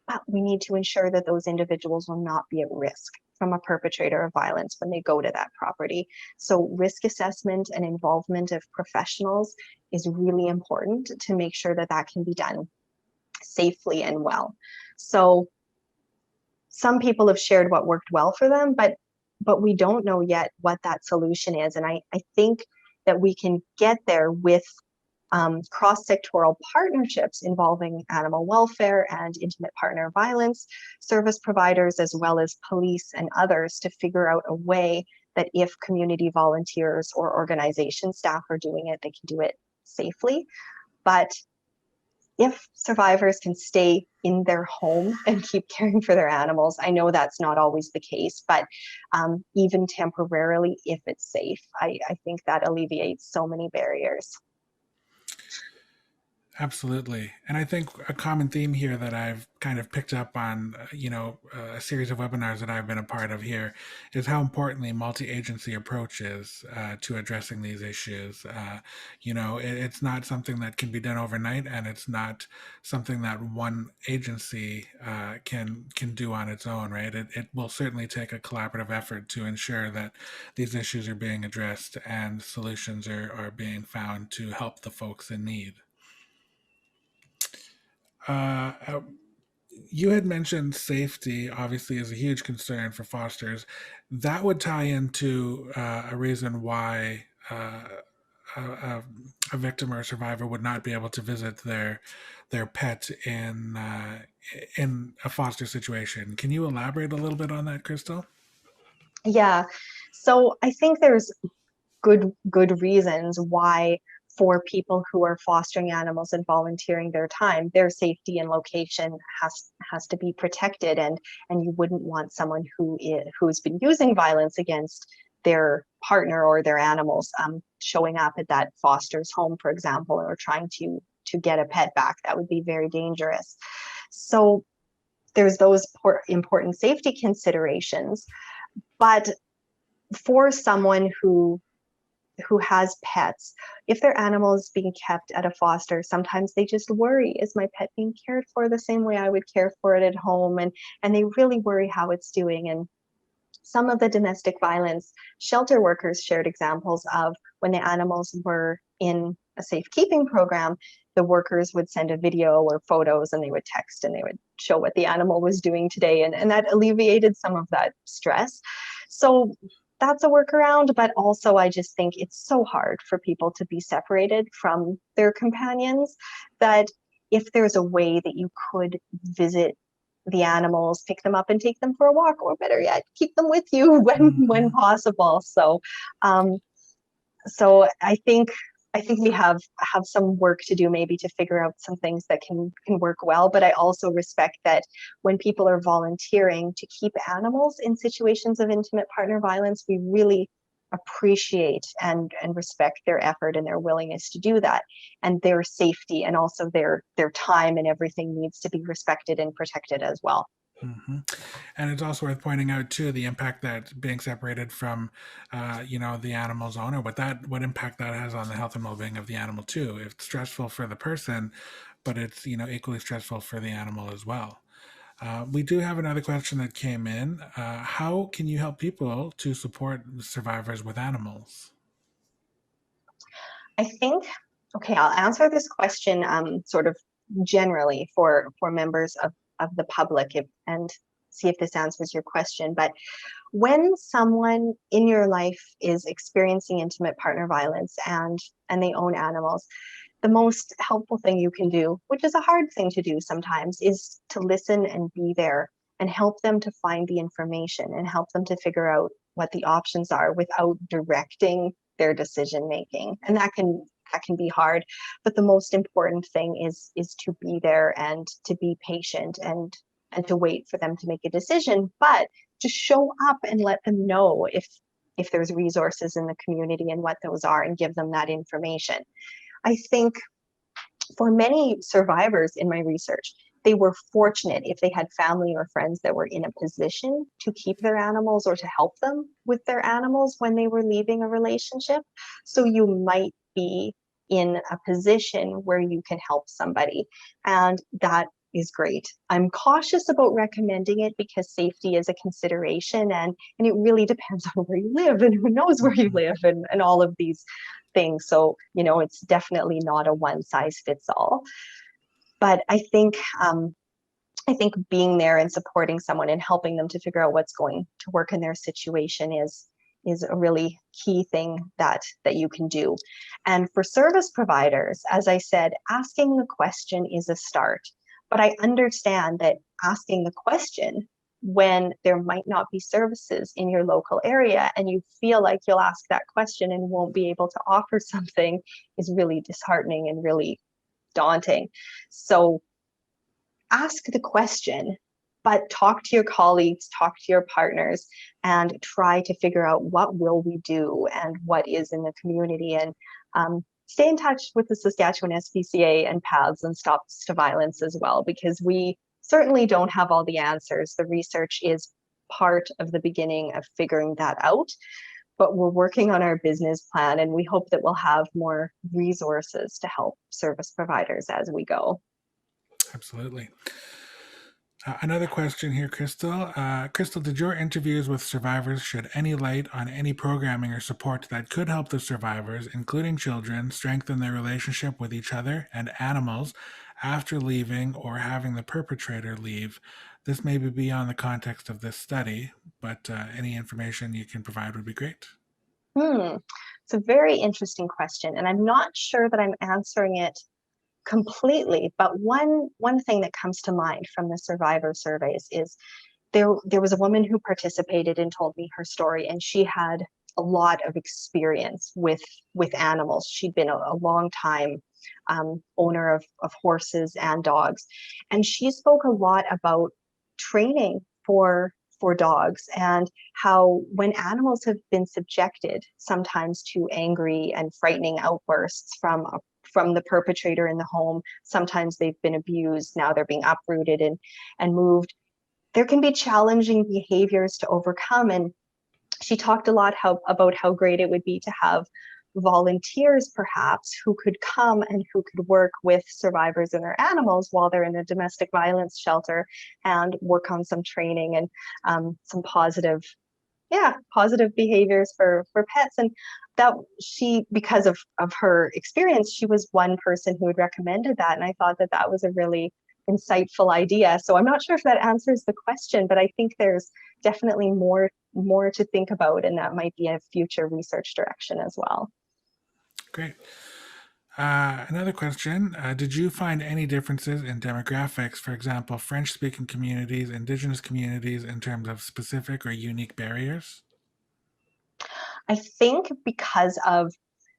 but we need to ensure that those individuals will not be at risk from a perpetrator of violence when they go to that property. So risk assessment and involvement of professionals is really important to make sure that that can be done safely and well. So some people have shared what worked well for them, but we don't know yet what that solution is. And I think that we can get there with cross-sectoral partnerships involving animal welfare and intimate partner violence service providers, as well as police and others, to figure out a way that if community volunteers or organization staff are doing it, they can do it safely. But if survivors can stay in their home and keep caring for their animals, I know that's not always the case, but even temporarily, if it's safe, I think that alleviates so many barriers. Absolutely. And I think a common theme here that I've kind of picked up on, a series of webinars that I've been a part of here is how importantly multi-agency approach is to addressing these issues. It's not something that can be done overnight, and it's not something that one agency can do on its own, right? It will certainly take a collaborative effort to ensure that these issues are being addressed and solutions are being found to help the folks in need. You had mentioned safety obviously is a huge concern for fosters. That would tie into a reason why a victim or a survivor would not be able to visit their pet in a foster situation. Can you elaborate a little bit on that, Crystal? Yeah, so I think there's good reasons why, for people who are fostering animals and volunteering their time, their safety and location has to be protected, and you wouldn't want someone who's been using violence against their partner or their animals showing up at that foster's home, for example, or trying to get a pet back. That would be very dangerous. So there's those important safety considerations. But for someone who has pets, if their animal is being kept at a foster, sometimes they just worry, is my pet being cared for the same way I would care for it at home? And they really worry how it's doing. And some of the domestic violence shelter workers shared examples of when the animals were in a safekeeping program, the workers would send a video or photos, and they would text and they would show what the animal was doing today. And that alleviated some of that stress. So that's a workaround, but also I just think it's so hard for people to be separated from their companions that if there's a way that you could visit the animals, pick them up and take them for a walk, or better yet, keep them with you when possible. Um, so I think we have some work to do, maybe to figure out some things that can work well. But I also respect that when people are volunteering to keep animals in situations of intimate partner violence, we really appreciate and respect their effort and their willingness to do that, and their safety, and also their time and everything needs to be respected and protected as well. And it's also worth pointing out too the impact that being separated from, the animal's owner, what impact that has on the health and well-being of the animal too. If it's stressful for the person, but it's equally stressful for the animal as well. We do have another question that came in. How can you help people to support survivors with animals? I think, okay, I'll answer this question sort of generally for members of the public, and see if this answers your question. But when someone in your life is experiencing intimate partner violence and they own animals, the most helpful thing you can do, which is a hard thing to do sometimes, is to listen and be there and help them to find the information and help them to figure out what the options are without directing their decision making. And that can be hard, but the most important thing is to be there and to be patient and to wait for them to make a decision, but to show up and let them know if there's resources in the community and what those are, and give them that information. I think for many survivors in my research, they were fortunate if they had family or friends that were in a position to keep their animals or to help them with their animals when they were leaving a relationship. So you might be in a position where you can help somebody, and that is great. I'm cautious about recommending it because safety is a consideration, and it really depends on where you live and who knows where you live, and all of these things. So, it's definitely not a one size fits all. But I think being there and supporting someone and helping them to figure out what's going to work in their situation is a really key thing that you can do. And for service providers, as I said, asking the question is a start. But I understand that asking the question when there might not be services in your local area and you feel like you'll ask that question and won't be able to offer something is really disheartening and really daunting. So ask the question, but talk to your colleagues, talk to your partners, and try to figure out what will we do and what is in the community. And stay in touch with the Saskatchewan SPCA and Paths and Stops to Violence as well, because we certainly don't have all the answers. The research is part of the beginning of figuring that out, but we're working on our business plan, and we hope that we'll have more resources to help service providers as we go. Absolutely. Another question here, Crystal. Crystal, did your interviews with survivors shed any light on any programming or support that could help the survivors, including children, strengthen their relationship with each other and animals after leaving or having the perpetrator leave? This may be beyond the context of this study, but any information you can provide would be great. It's a very interesting question, and I'm not sure that I'm answering it completely, but one thing that comes to mind from the survivor surveys is there was a woman who participated and told me her story, and she had a lot of experience with animals. She'd been a long time owner of horses and dogs, and she spoke a lot about training for dogs, and how when animals have been subjected sometimes to angry and frightening outbursts from the perpetrator in the home, sometimes they've been abused, now they're being uprooted and moved, there can be challenging behaviors to overcome. And She talked a lot about how great it would be to have volunteers perhaps who could come and who could work with survivors and their animals while they're in a domestic violence shelter and work on some training and some positive behaviors for pets. And that she, because of her experience, she was one person who had recommended that. And I thought that that was a really insightful idea. So I'm not sure if that answers the question, but I think there's definitely more to think about, and that might be a future research direction as well. Great. Another question. Did you find any differences in demographics, for example, French-speaking communities, Indigenous communities, in terms of specific or unique barriers? I think because of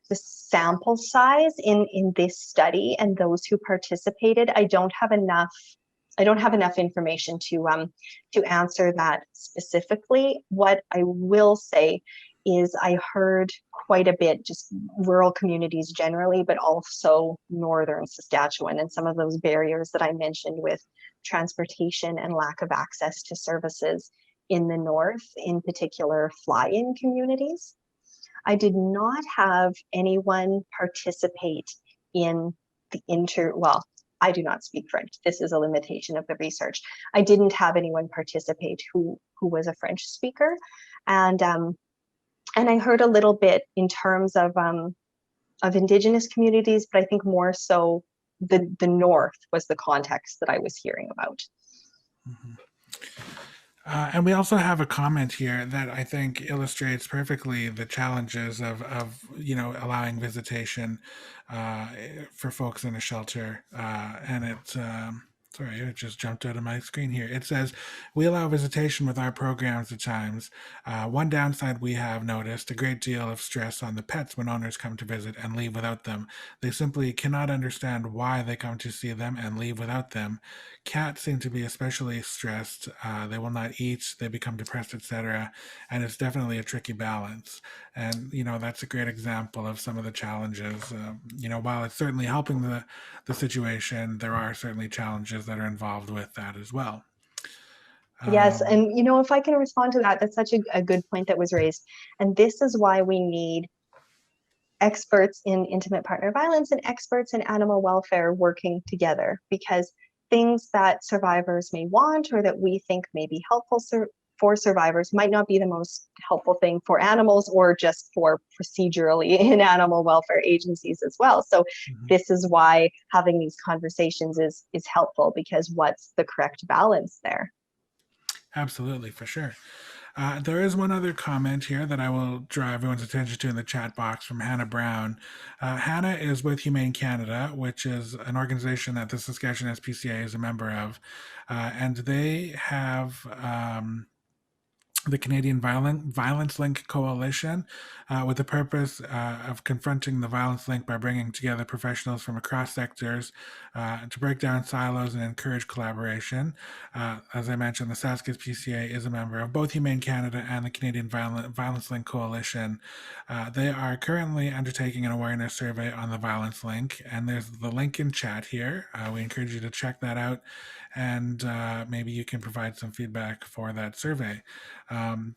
the sample size in this study and those who participated, I don't have enough information to answer that specifically. What I will say is I heard quite a bit, just rural communities generally, but also northern Saskatchewan, and some of those barriers that I mentioned with transportation and lack of access to services in the north, in particular fly-in communities. I did not have anyone participate in well, I do not speak French. This is a limitation of the research. I didn't have anyone participate who was a French speaker. And I heard a little bit in terms of Indigenous communities, but I think more so the North was the context that I was hearing about. Mm-hmm. And we also have a comment here that I think illustrates perfectly the challenges of allowing visitation for folks in a shelter. And it's sorry, it just jumped out of my screen here. It says, we allow visitation with our programs at times. One downside we have noticed, a great deal of stress on the pets when owners come to visit and leave without them. They simply cannot understand why they come to see them and leave without them. Cats seem to be especially stressed. They will not eat, they become depressed, etc. And it's definitely a tricky balance. And, that's a great example of some of the challenges. While it's certainly helping the situation, there are certainly challenges that are involved with that as well. Yes, and if I can respond to that, that's such a good point that was raised. And this is why we need experts in intimate partner violence and experts in animal welfare working together, because things that survivors may want or that we think may be helpful for survivors might not be the most helpful thing for animals, or just for procedurally in animal welfare agencies as well. So this is why having these conversations is helpful, because what's the correct balance there? Absolutely, for sure. There is one other comment here that I will draw everyone's attention to in the chat box from Hannah Brown. Hannah is with Humane Canada, which is an organization that the Saskatchewan SPCA is a member of, and they have the Canadian Violence Link Coalition, with the purpose of confronting the violence link by bringing together professionals from across sectors to break down silos and encourage collaboration. As I mentioned, the Sask PCA is a member of both Humane Canada and the Canadian Violence Link Coalition. They are currently undertaking an awareness survey on the violence link, and there's the link in chat here. We encourage you to check that out, and maybe you can provide some feedback for that survey. And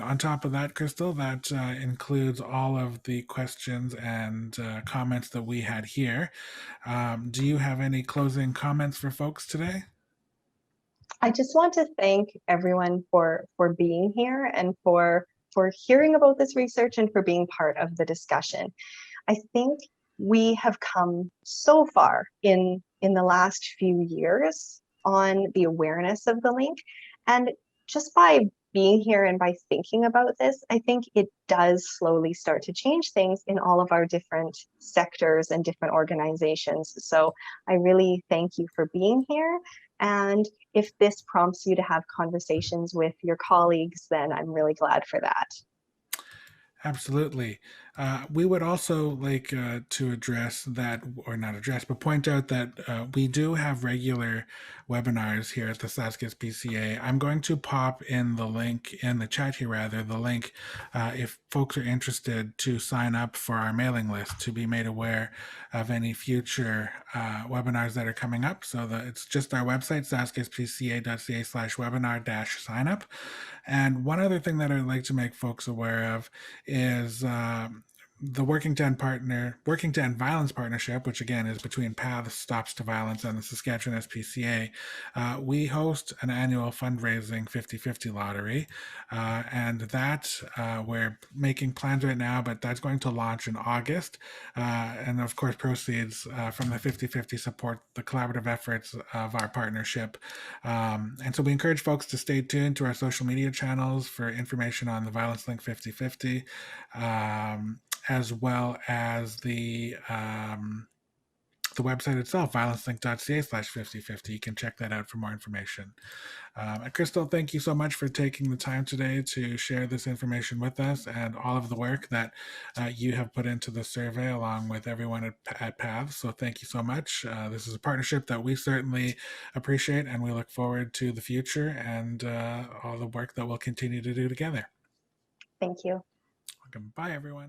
on top of that, Crystal, that includes all of the questions and comments that we had here. Do you have any closing comments for folks today? I just want to thank everyone for being here and for hearing about this research and for being part of the discussion. I think we have come so far in the last few years on the awareness of the link, and just by being here and by thinking about this, I think it does slowly start to change things in all of our different sectors and different organizations. So I really thank you for being here. And if this prompts you to have conversations with your colleagues, then I'm really glad for that. Absolutely. We would also like to address that, or not address, but point out that we do have regular webinars here at the Saskatchewan PCA. I'm going to pop in the link in the chat here, rather, the link if folks are interested to sign up for our mailing list to be made aware of any future webinars that are coming up. So it's just our website, saskatchewanpca.ca/webinar-sign up. And one other thing that I'd like to make folks aware of is the Working to End Violence Partnership, which again is between Paths Stops to Violence and the Saskatchewan SPCA. We host an annual fundraising 50-50 lottery, and that we're making plans right now, but that's going to launch in August. And of course, proceeds from the 50-50 support the collaborative efforts of our partnership. And so we encourage folks to stay tuned to our social media channels for information on the Violence Link 50-50. As well as the website itself, violencelink.ca/50-50. You can check that out for more information. Crystal, thank you so much for taking the time today to share this information with us and all of the work that you have put into the survey along with everyone at PATHS. So thank you so much. This is a partnership that we certainly appreciate, and we look forward to the future and all the work that we'll continue to do together. Thank you. Welcome. Bye, everyone.